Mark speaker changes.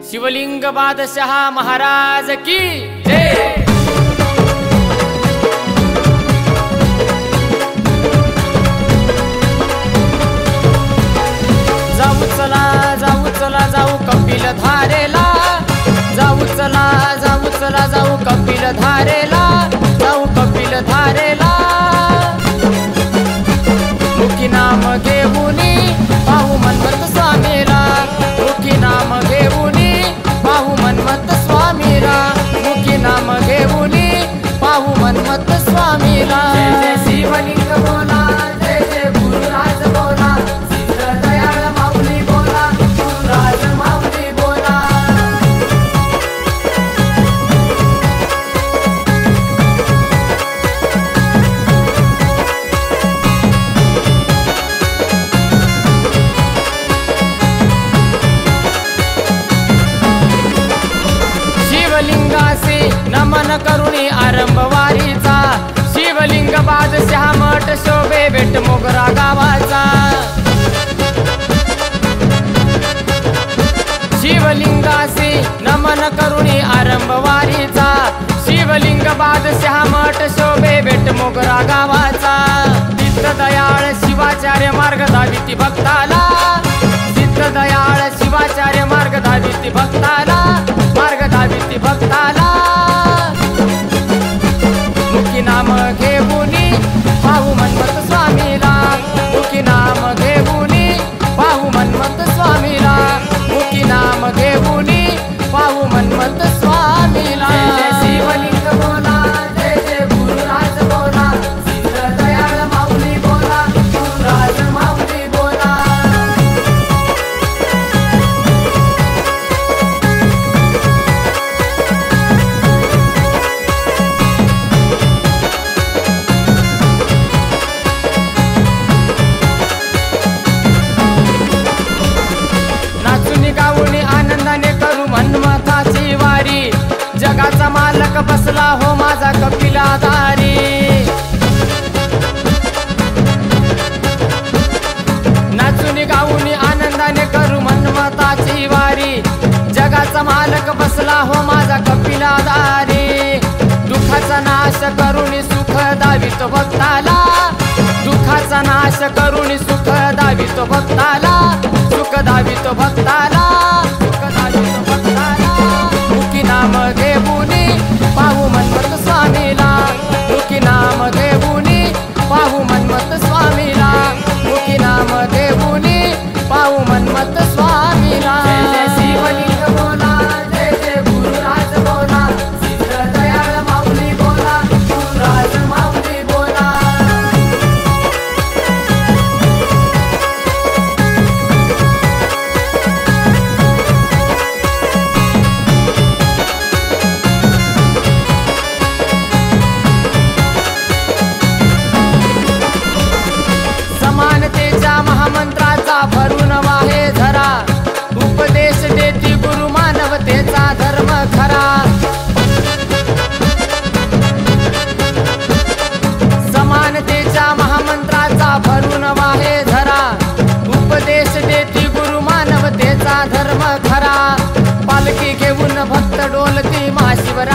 Speaker 1: शिवलिंग बादशाह महाराज की जय। जाऊ चला जाऊ चला जाऊ कपिल धारेला, जाऊ चला जाऊ चला जाऊ कपिल धारेला, जाऊ कपिल धारेला। मुखी नाम घेऊनी पाहू मनमत स्वामीला, मुखी नाम घेऊनी पाहू मनमत स्वामीला, मुखी नाम घेऊनी पाहू मनमत स्वामीला। जय जय शिवलिंग बोला, जय जय गुरुराज बोला, सिद्ध दयाळ माऊली बोला, गुरुराज माऊली बोला। शिवलिंगासी नमन करुणी आरंभ वारीचा, शिवलिंग बादशाह मठ शोभे बेट मोगरा गावाचा। शिवलिंगासी नमन करुणी आरंभ वारीचा, शिवलिंग बादशाह मठ शोभे बेट मोगरा गावाचा। सिद्ध दयाळ शिवाचार्य मार्ग दाविती भक्ताला, सिद्ध दयाळ शिवाचार्य मार्ग दाविती भक्ताला, मार्ग दाविती भक्ताला। मुखी नाम घेऊनी पाहू मनमत स्वामीला, मुखी नाम घेऊनी पाहू मनमत स्वामीला, मुखी नाम घेऊनी पाहू मनमत स्वामीला। जय जय शिवलिंग बोला, जय जय गुरुराज बोला, सिद्ध दयाळ माऊली बोला, गुरुराज माऊली बोला। नाचून गाऊन आनंदाने करू मनमताची वारी, जगाचा मालक बसला हो माझा कपिलाधारी। नाचून गाऊन आनंदाने करू मनमताची वारी, जगाचा मालक बसला हो माझा कपिलाधारी। दुःखाचा नाश करून सुख दावितो भक्ताला, दुःखाचा नाश करून सुख दावितो भक्ताला, सुख दावितो भक्ताला, सुख दावितो भक्ताला। मुखी नाम घेऊनी पाहू मनमत स्वामीला, मुखी नाम घेऊनी पाहू मनमत स्वामीला, मुखी नाम घेऊनी पाहू मनमत स्वामीला। जय जय शिवलिंग बोला, जय जय गुरुराज बोला, सिद्ध दयाळ माऊली बोला, गुरुराज माऊली बोला। समानतेच्या महामंत्राचा भरून वाहे झरा, उपदेश देती गुरु मानवतेचा धर्म खरा। समानतेच्या महामंत्राचा भरून वाहे झरा, उपदेश देती गुरु मानवतेचा धर्म खरा। पालखी घेऊन भक्त डोलती महाशिवरा